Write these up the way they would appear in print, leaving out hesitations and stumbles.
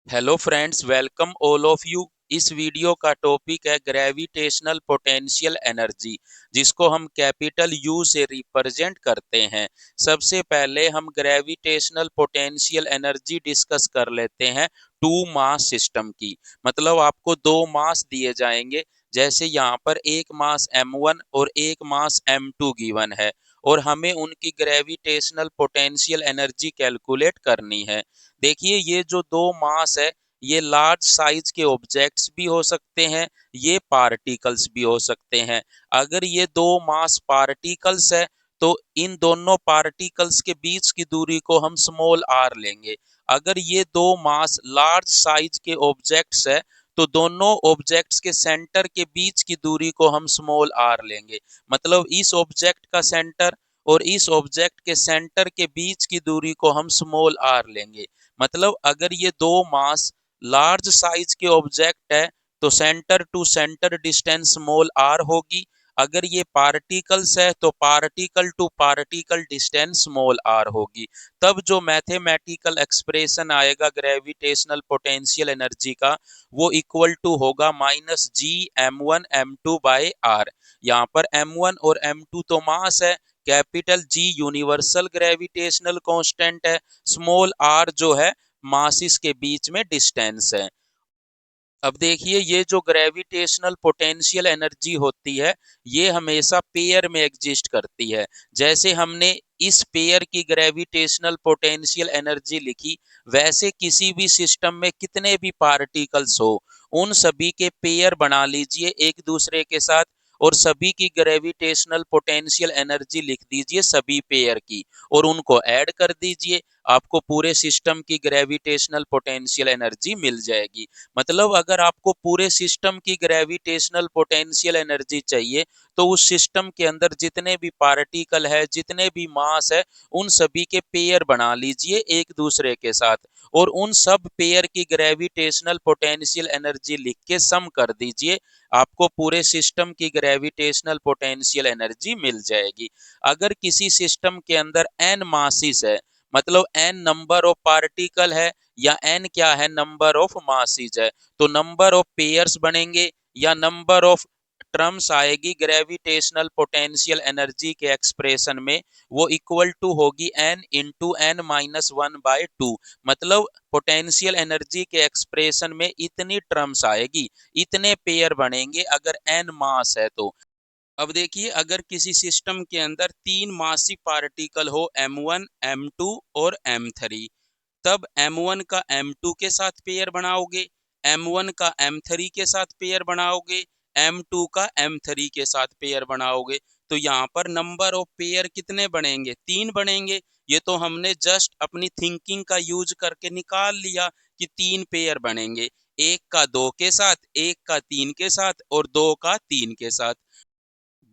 Hello friends, welcome all of you. इस video का topic है ग्रेविटेशनल पोटेंशियल एनर्जी, जिसको हम कैपिटल यू से रिप्रेजेंट करते हैं। सबसे पहले हम ग्रेविटेशनल पोटेंशियल एनर्जी डिस्कस कर लेते हैं टू मास सिस्टम की। मतलब आपको दो मास दिए जाएंगे, जैसे यहाँ पर एक मास m1 और एक मास m2 गिवन है, और हमें उनकी ग्रेविटेशनल पोटेंशियल एनर्जी कैलकुलेट करनी है। देखिए, ये जो दो मास है, ये लार्ज साइज के ऑब्जेक्ट्स भी हो सकते हैं, ये पार्टिकल्स भी हो सकते हैं। अगर ये दो मास पार्टिकल्स है, तो इन दोनों पार्टिकल्स के बीच की दूरी को हम स्मॉल आर लेंगे। अगर ये दो मास लार्ज साइज के ऑब्जेक्ट्स है, तो दोनों ऑब्जेक्ट्स के सेंटर के बीच की दूरी को हम स्मॉल आर लेंगे। मतलब इस ऑब्जेक्ट का सेंटर और इस ऑब्जेक्ट के सेंटर के बीच की दूरी को हम स्मॉल आर लेंगे। मतलब अगर ये दो मास लार्ज साइज के ऑब्जेक्ट है, तो centre to centre distance small r होगी। अगर ये पार्टिकल्स है, तो particle to particle distance small r होगी। तब जो मैथमेटिकल एक्सप्रेशन आएगा ग्रेविटेशनल पोटेंशियल एनर्जी का, वो इक्वल टू होगा -G m1 m2/r। यहाँ पर m1 और m2 तो मास है, capital G universal gravitational constant है, स्मॉल आर जो है मासिस के बीच में डिस्टेंस है। अब देखिए, ये जो ग्रेविटेशनल पोटेंशियल एनर्जी होती है, ये हमेशा पेयर में एग्जिस्ट करती है। जैसे हमने इस पेयर की ग्रेविटेशनल पोटेंशियल एनर्जी लिखी, वैसे किसी भी सिस्टम में कितने भी पार्टिकल्स हो, उन सभी के पेयर बना लीजिए एक दूसरे के साथ, और सभी की ग्रेविटेशनल पोटेंशियल एनर्जी लिख दीजिए सभी पेयर की, और उनको ऐड कर दीजिए। आपको पूरे सिस्टम की ग्रेविटेशनल पोटेंशियल एनर्जी मिल जाएगी। मतलब अगर आपको पूरे सिस्टम की ग्रेविटेशनल पोटेंशियल एनर्जी चाहिए, तो उस सिस्टम के अंदर जितने भी पार्टिकल है, जितने भी मास है, उन सभी के पेयर बना लीजिए एक दूसरे के साथ, और उन सब पेयर की ग्रेविटेशनल पोटेंशियल एनर्जी लिख के सम कर दीजिए। आपको पूरे सिस्टम की ग्रेविटेशनल पोटेंशियल एनर्जी मिल जाएगी। अगर किसी सिस्टम के अंदर n मासिस है, मतलब n नंबर ऑफ पार्टिकल है, या n क्या है, नंबर ऑफ मासिस है, तो नंबर ऑफ पेयर्स बनेंगे या नंबर ऑफ टर्म्स आएगी ग्रेविटेशनल पोटेंशियल एनर्जी के एक्सप्रेशन में, वो इक्वल टू होगी n इंटू n-1/2। मतलब पोटेंशियल एनर्जी के एक्सप्रेशन में इतनी टर्म्स आएगी, इतने पेयर बनेंगे अगर n मास है तो। अब देखिए, अगर किसी सिस्टम के अंदर तीन मासी पार्टिकल हो, m1 m2 और m3, तब m1 का m2 के साथ पेयर बनाओगे, m1 का m3 के साथ पेयर बनाओगे, m2 का m3 के साथ पेयर बनाओगे, तो यहाँ पर नंबर ऑफ पेयर कितने बनेंगे, तीन बनेंगे। ये तो हमने जस्ट अपनी थिंकिंग का यूज करके निकाल लिया कि तीन पेयर बनेंगे, एक का दो के साथ, एक का तीन के साथ, और दो का तीन के साथ।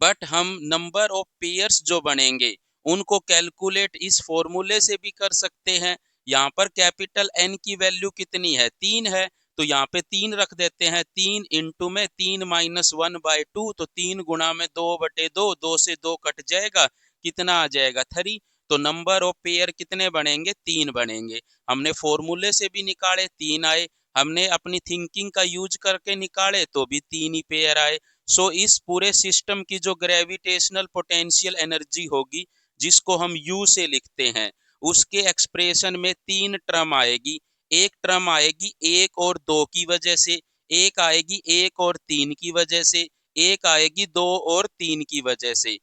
बट हम नंबर ऑफ पेयर्स जो बनेंगे, उनको कैलकुलेट इस फॉर्मूले से भी कर सकते हैं। यहाँ पर कैपिटल एन की वैल्यू कितनी है, तीन है, तो यहाँ पे तीन रख देते हैं। तीन इंटू में 3-1/2, तो 3 गुणा में 2/2, 2 से 2 कट जाएगा, कितना आ जाएगा, 3। तो नंबर ऑफ पेयर कितने बनेंगे, तीन बनेंगे। हमने फॉर्मूले से भी निकाले, तीन आए। हमने अपनी थिंकिंग का यूज करके निकाले, तो भी तीन ही पेयर आए। सो इस पूरे सिस्टम की जो ग्रेविटेशनल पोटेंशियल एनर्जी होगी, जिसको हम यू से लिखते हैं, उसके एक्सप्रेशन में तीन टर्म आएगी। एक टर्म आएगी एक और दो की वजह से, एक आएगी एक और तीन की वजह से, एक आएगी दो और तीन की वजह से।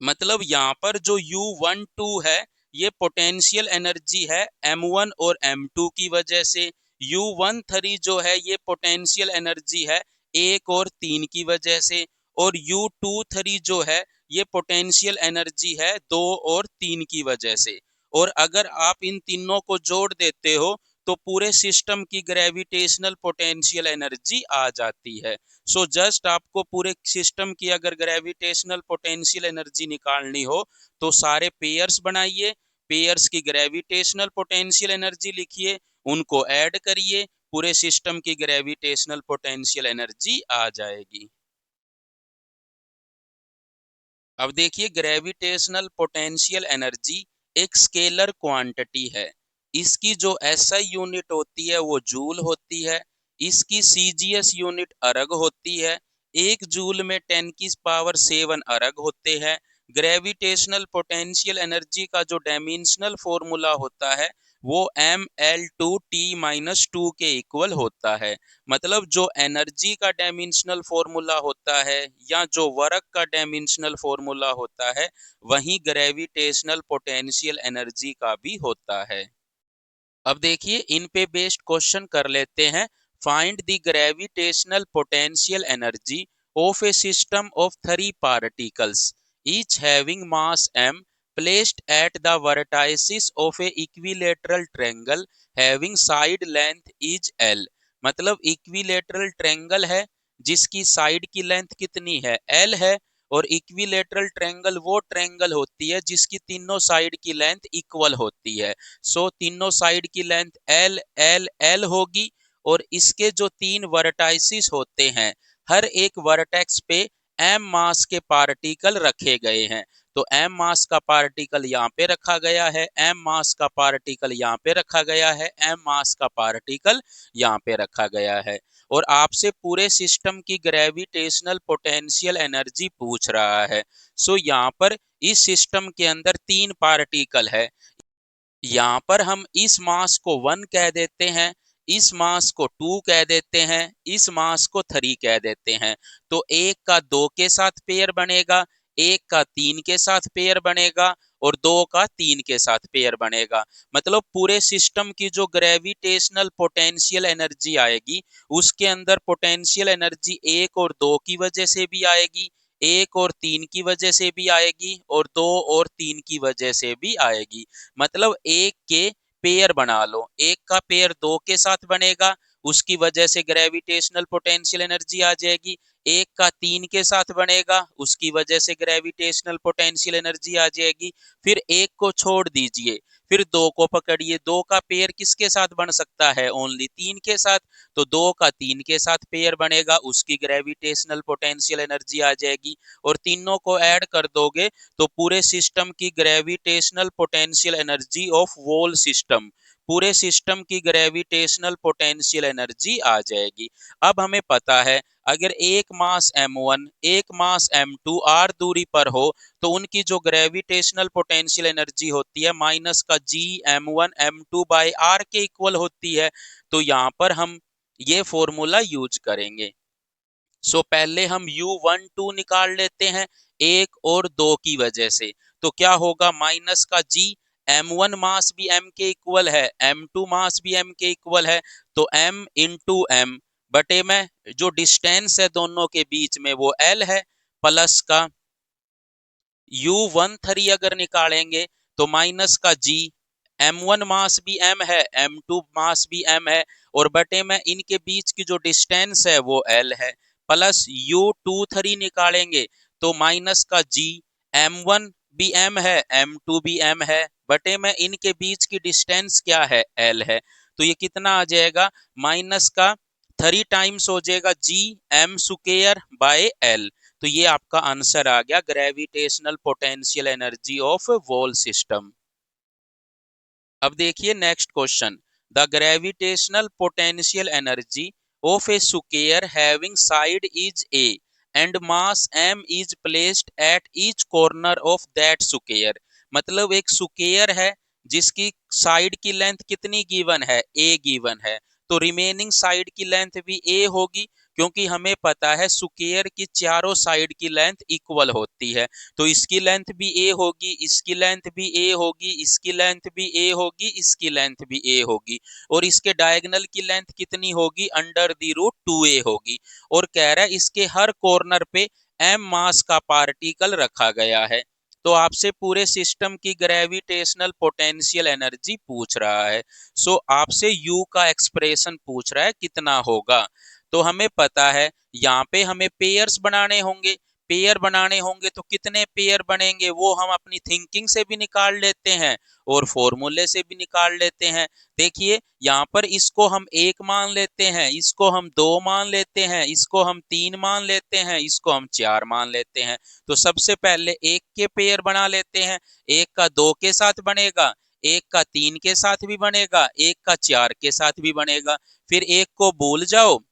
मतलब यहाँ पर जो U12 है, ये पोटेंशियल एनर्जी है M1 और M2 की वजह से। U13 जो है, ये पोटेंशियल एनर्जी है एक और तीन की वजह से। और U23 जो है, ये पोटेंशियल एनर्जी है दो और तीन की वजह से। और अगर आप इन तीनों को जोड़ देते हो, तो पूरे सिस्टम की ग्रेविटेशनल पोटेंशियल एनर्जी आ जाती है। सो जस्ट आपको पूरे सिस्टम की अगर ग्रेविटेशनल पोटेंशियल एनर्जी निकालनी हो, तो सारे पेयर्स बनाइए, पेयर्स की ग्रेविटेशनल पोटेंशियल एनर्जी लिखिए, उनको ऐड करिए, पूरे सिस्टम की ग्रेविटेशनल पोटेंशियल एनर्जी आ जाएगी। अब देखिए, ग्रेविटेशनल पोटेंशियल एनर्जी एक स्केलर क्वांटिटी है। इसकी जो एसआई यूनिट होती है वो जूल होती है, इसकी सीजीएस यूनिट अर्ग होती है, 1 जूल में 10⁻7 अर्ग होते हैं। ग्रेविटेशनल पोटेंशियल एनर्जी का जो डायमेंशनल फॉर्मूला होता है वो mL2T-2 के इक्वल होता है। मतलब जो एनर्जी का डायमेंशनल फॉर्मूला होता है या जो वर्क का डायमेंशनल फॉर्मूला होता है वही ग्रेविटेशनल पोटेंशियल एनर्जी का भी होता है। अब देखिए इन पे बेस्ड क्वेश्चन कर लेते हैं। Find the gravitational potential energy of A system of 3 particles each having mass m placed at the vertices of a equilateral triangle having side length is l। मतलब इक्विलेटरल ट्रायंगल है जिसकी side की length कितनी है, l है, और equilateral triangle वो triangle होती है जिसकी तीनों साइड की लेंथ इक्वल होती है। सो तीनों साइड की लेंथ एल एल एल होगी और इसके जो 3 वर्टाइसिस होते हैं हर एक वर्टेक्स पे m मास के पार्टिकल रखे गए हैं। तो m मास का पार्टिकल यहाँ पे रखा गया है, m मास का पार्टिकल यहाँ पे रखा गया है, m मास का पार्टिकल यहाँ पे रखा गया है। और आपसे पूरे सिस्टम की ग्रेविटेशनल पोटेंशियल एनर्जी पूछ रहा है। सो यहाँ पर इस सिस्टम के अंदर 3 पार्टिकल है। यहाँ पर हम इस मास को 1 कह देते हैं, इस मास को 2 कह देते हैं, इस मास को 3 कह देते हैं। तो एक का 2 के साथ पेयर बनेगा, एक का 3 के साथ पेयर बनेगा और 2 का 3 के साथ पेयर बनेगा। मतलब पूरे सिस्टम की जो ग्रेविटेशनल पोटेंशियल एनर्जी आएगी उसके अंदर पोटेंशियल एनर्जी 1 और 2 की वजह से भी आएगी, 1 और 3 की वजह से भी आएगी और 2 और 3 की वजह से भी आएगी। मतलब एक के पेयर बना लो, एक का पेयर 2 के साथ बनेगा उसकी वजह से ग्रेविटेशनल पोटेंशियल एनर्जी आ जाएगी, एक का 3 के साथ बनेगा उसकी वजह से ग्रेविटेशनल पोटेंशियल एनर्जी आ जाएगी। फिर एक को छोड़ दीजिए, फिर 2 को पकड़िए, 2 का पेयर किसके साथ बन सकता है, ओनली 3 के साथ। तो 2 का 3 के साथ पेयर बनेगा उसकी ग्रेविटेशनल पोटेंशियल एनर्जी आ जाएगी और तीनों को ऐड कर दोगे तो पूरे सिस्टम की gravitational potential energy of whole system, पूरे सिस्टम की ग्रेविटेशनल पोटेंशियल एनर्जी आ जाएगी। अब हमें पता है अगर एक मास m1 एक मास m2 r दूरी पर हो तो उनकी जो ग्रेविटेशनल पोटेंशियल एनर्जी होती है माइनस का g m1 m2 by r के इक्वल होती है। तो यहाँ पर हम ये फॉर्मूला यूज करेंगे। सो पहले हम U12 निकाल लेते हैं 1 और 2 की वजह से। तो क्या होगा, माइनस का G, M1 मास भी M के इक्वल है, M2 मास भी M के इक्वल है, तो M इंटू M बटे में जो डिस्टेंस है दोनों के बीच में वो L है, प्लस का U13 अगर निकालेंगे तो माइनस का G, M1 मास भी M है, M2 मास भी M है और बटे में इनके बीच की जो डिस्टेंस है वो L है, प्लस U23 निकालेंगे तो माइनस का G, M1 भी M है, M2 भी M है, बटे में इनके बीच की डिस्टेंस क्या है, L है। तो ये कितना आ जाएगा, माइनस का 3 टाइम्स हो जाएगा G M square by L। तो ये आपका आंसर आ गया gravitational potential energy of wall system. अब देखिए next question, the gravitational potential energy of A square having side is A and mass m is placed at each corner of that square. मतलब एक square है जिसकी side की length कितनी given है, a given है, तो रिमेनिंग साइड की लेंथ भी a होगी क्योंकि हमें पता है स्क्वायर की चारों साइड की लेंथ इक्वल होती है। तो इसकी लेंथ भी a होगी, इसकी लेंथ भी a होगी, इसकी लेंथ भी a होगी, इसकी लेंथ भी a होगी और इसके डायगोनल की लेंथ कितनी होगी, अंडर द रूट 2a होगी। और कह रहा है इसके हर कॉर्नर पे m मास का पार्टिकल रखा गया है। तो आपसे पूरे सिस्टम की ग्रेविटेशनल पोटेंशियल एनर्जी पूछ रहा है। सो आपसे u का एक्सप्रेशन पूछ रहा है कितना होगा। तो हमें पता है यहाँ पे हमें पेयर्स बनाने होंगे, पेयर बनाने होंगे तो कितने पेयर बनेंगे वो हम अपनी थिंकिंग से भी निकाल लेते हैं और फॉर्मूले से भी निकाल लेते हैं। देखिए यहाँ पर इसको हम 1 मान लेते हैं, इसको हम 2 मान लेते हैं, इसको हम 3 मान लेते हैं, इसको हम 4 मान लेते हैं। तो सबसे पहले 1 के पेयर बना लेते हैं, 1 का 2 के साथ बनेगा, एक का 3 के साथ भी बनेगा, एक का 4 के साथ भी बनेगा। फिर एक को भूल जाओ,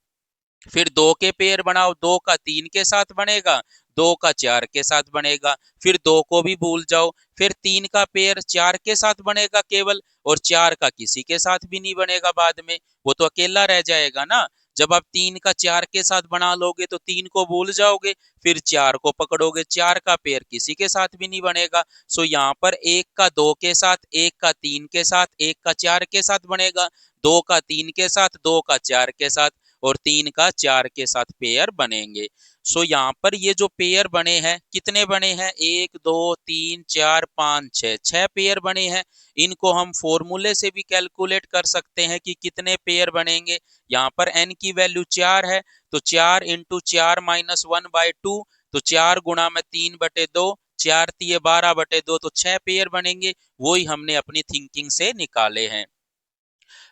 फिर दो के पेयर बनाओ, दो का 3 के साथ बनेगा, दो का 4 के साथ बनेगा। फिर दो को भी भूल जाओ, फिर 3 का पेयर 4 के साथ बनेगा केवल, और 4 का किसी के साथ भी नहीं बनेगा बाद में, वो तो अकेला रह जाएगा ना। जब आप 3 का 4 के साथ बना लोगे तो 3 को भूल जाओगे, फिर 4 को पकड़ोगे, 4 का पेयर किसी के साथ भी नहीं बनेगा। सो यहाँ पर एक का 2 के साथ, एक का 3 के साथ, एक का 4 के साथ बनेगा, दो का 3 के साथ, दो का 4 के साथ, और 3 का 4 के साथ पेयर बनेंगे। सो यहाँ पर ये जो पेयर बने हैं, कितने बने हैं, 1 2 3 4 5 6, 6 पेयर बने हैं। इनको हम फॉर्मूले से भी कैलकुलेट कर सकते हैं कि कितने पेयर बनेंगे। यहाँ पर n की वैल्यू 4 है, तो 4 इंटू 4 माइनस 1/2, तो 4 गुणा में 3/2, 4 तिये 12/2, तो 6 पेयर बनेंगे। वही हमने अपनी थिंकिंग से निकाले हैं।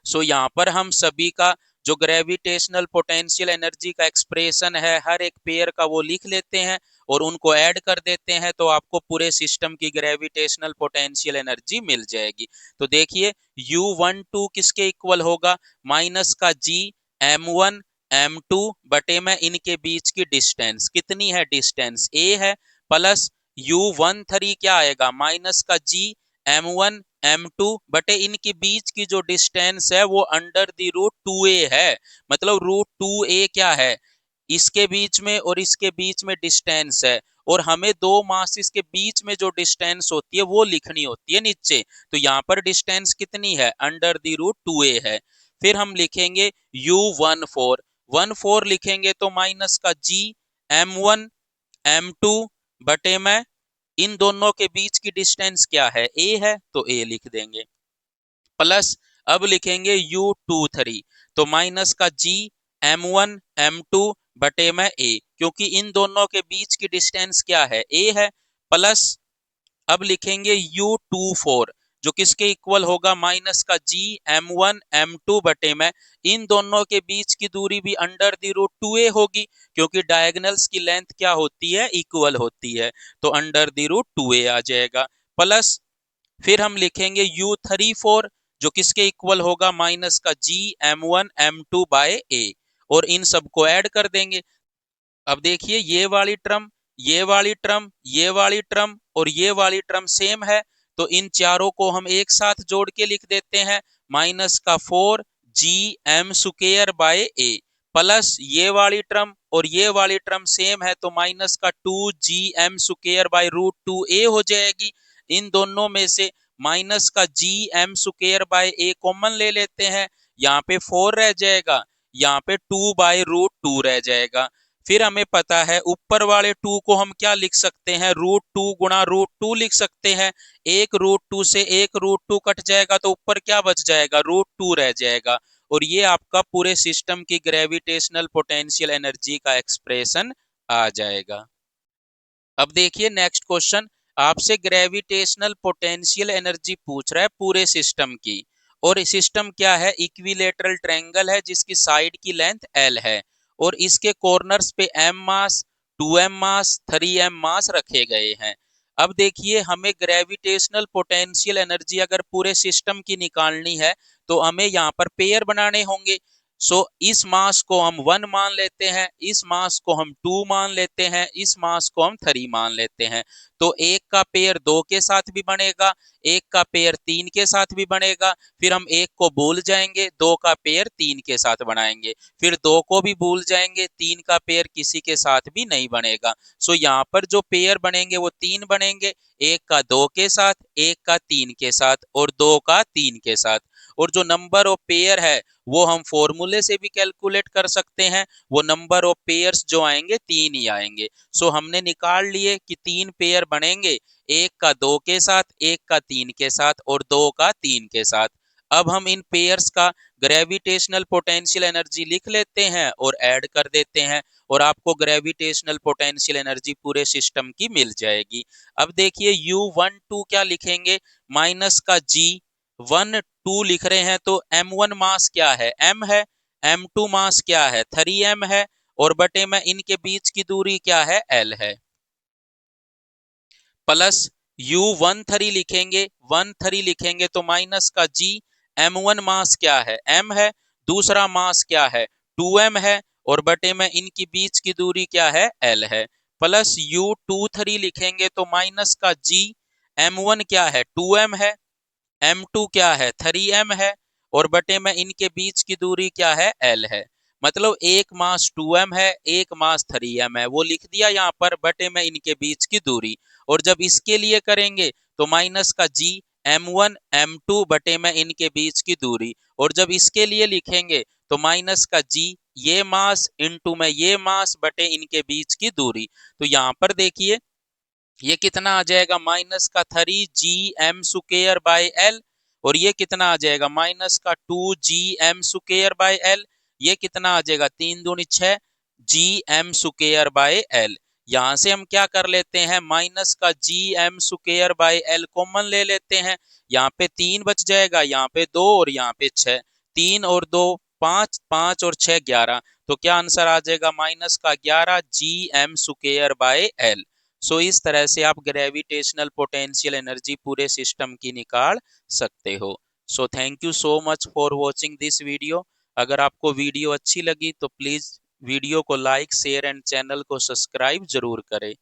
सो यहाँ पर हम सभी का जो ग्रेविटेशनल पोटेंशियल एनर्जी का एक्सप्रेशन है, हर एक पेयर का वो लिख लेते हैं और उनको ऐड कर देते हैं, तो आपको पूरे सिस्टम की ग्रेविटेशनल पोटेंशियल एनर्जी मिल जाएगी। तो देखिए U12 किसके इक्वल होगा, माइनस का G M1 M2 बटे में इनके बीच की डिस्टेंस, कितनी है डिस्टेंस A है, प्लस U13 क्या आएगा, माइनस का G M1 M2 बटे इनके बीच की जो डिस्टेंस है वो अंडर द रूट 2a है। मतलब रूट 2a क्या है, इसके बीच में और इसके बीच में डिस्टेंस है, और हमें दो मासेस के बीच में जो डिस्टेंस होती है वो लिखनी होती है नीचे। तो यहाँ पर डिस्टेंस कितनी है, अंडर द रूट 2a है। फिर हम लिखेंगे U14 लिखेंगे तो माइनस का G M1 M2 बटे में इन दोनों के बीच की डिस्टेंस क्या है, a है, तो a लिख देंगे, प्लस अब लिखेंगे U23, तो माइनस का G M1 M2 बटे में a, क्योंकि इन दोनों के बीच की डिस्टेंस क्या है, a है, प्लस अब लिखेंगे U24 जो किसके इक्वल होगा, माइनस का G M1 M2 बटे में इन दोनों के बीच की दूरी भी अंडर द रूट 2a होगी, क्योंकि डायगोनल्स की लेंथ क्या होती है, इक्वल होती है, तो अंडर द रूट 2a आ जाएगा। प्लस फिर हम लिखेंगे U34 जो किसके इक्वल होगा, माइनस का G M1 M2 bye a, और इन सबको ऐड कर देंगे। अब देखिए ये वाली टर्म, ये वाली टर्म, ये वाली टर्म और ये वाली टर्म सेम है, तो इन चारों को हम एक साथ जोड़ के लिख देते हैं, माइनस का 4GM² बाय a, प्लस ये वाली टर्म और ये वाली टर्म सेम है, तो माइनस का 2GM² बाय रूट 2a हो जाएगी। इन दोनों में से माइनस का GM² बाय a कॉमन ले लेते हैं, यहाँ पे 4 रह जाएगा, यहाँ पे 2 बाय रूट 2 रह जाएगा। फिर हमें पता है ऊपर वाले 2 को हम क्या लिख सकते हैं, रूट 2 गुणा रूट 2 लिख सकते हैं। एक रूट 2 से एक रूट 2 कट जाएगा, तो ऊपर क्या बच जाएगा, रूट 2 रह जाएगा, और ये आपका पूरे सिस्टम की ग्रेविटेशनल पोटेंशियल एनर्जी का एक्सप्रेशन आ जाएगा। अब देखिए नेक्स्ट क्वेश्चन, आपसे ग्रेविटेशनल पोटेंशियल एनर्जी पूछ रहा है पूरे सिस्टम की, और सिस्टम क्या है, इक्विलेटरल ट्रायंगल है जिसकी साइड की लेंथ L है, और इसके कॉर्नर्स पे m मास, 2m मास, 3m मास रखे गए हैं। अब देखिए हमें ग्रेविटेशनल पोटेंशियल एनर्जी अगर पूरे सिस्टम की निकालनी है, तो हमें यहाँ पर पेयर बनाने होंगे। सो इस मास को हम 1 मान लेते हैं, इस मास को हम 2 मान लेते हैं, इस मास को हम 3 मान लेते हैं। तो एक का पेयर 2 के साथ भी बनेगा, एक का पेयर 3 के साथ भी बनेगा, फिर हम एक को भूल जाएंगे, 2 का पेयर 3 के साथ बनाएंगे, फिर 2 को भी भूल जाएंगे, 3 का पेयर किसी के साथ भी नहीं बनेगा। सो यहाँ पर जो पेयर बनेंगे वो 3 बनेंगे, एक का 2 के साथ, एक का 3 के साथ, और 2 का 3 के साथ। और जो नंबर ऑफ पेयर है वो हम फॉर्मूले से भी कैलकुलेट कर सकते हैं, वो नंबर ऑफ पेयर्स जो आएंगे 3 ही आएंगे। सो हमने निकाल लिए कि 3 पेयर बनेंगे, एक का 2 के साथ, एक का 3 के साथ, और 2 का 3 के साथ। अब हम इन पेयर्स का ग्रेविटेशनल पोटेंशियल एनर्जी लिख लेते हैं और ऐड कर देते हैं, और आपको ग्रेविटेशनल पोटेंशियल एनर्जी पूरे सिस्टम की मिल जाएगी। अब देखिए U12 क्या लिखेंगे, माइनस का G12 लिख रहे हैं, तो M1 मास क्या है, m है, M2 मास क्या है, 3m है, और बटे में इनके बीच की दूरी क्या है, L है, प्लस U13 लिखेंगे, 13 लिखेंगे तो माइनस का G, M1 मास क्या है, M है, दूसरा मास क्या है, 2M है, और बटे में इनकी बीच की दूरी क्या है, L है, प्लस U23 लिखेंगे तो माइनस का G, M1 क्या है, 2M है, M2 क्या है, 3M है, और बटे में इनके बीच की दूरी क्या है, L है। मतलब एक मास 2M है, एक मास 3M है, वो लिख दिया यहाँ पर, बटे में इनके बीच की दूरी। और जब इसके लिए करेंगे तो माइनस का G, M1 M2 बटे में इनके बीच की दूरी। और जब इसके लिए लिखेंगे तो माइनस का G, ये मास इनटू में ये मास बटे इनके बीच की दूरी। तो यहाँ पर देखिए ये कितना आ जाएगा, माइनस का 3 GM² बाई L, और ये कितना आ जाएगा, माइनस का 2 GM² बाई L। ये कितना आ जाएगा, 3 दूनी 6 GM² बाई L। यहां से हम क्या कर लेते हैं, माइनस का GM² बाई L कॉमन ले लेते हैं। यहाँ पे 3 बच जाएगा, यहाँ पे 2 और यहाँ पे 6, 3 और 2 5, 5 और 6 11। तो क्या आंसर आ जाएगा, माइनस का 11 GM² बाई L। सो इस तरह से आप ग्रेविटेशनल पोटेंशियल एनर्जी पूरे सिस्टम की निकाल सकते हो। So thank you so much for watching this video. अगर आपको वीडियो अच्छी लगी तो प्लीज वीडियो को लाइक शेयर एंड चैनल को सब्सक्राइब जरूर करें।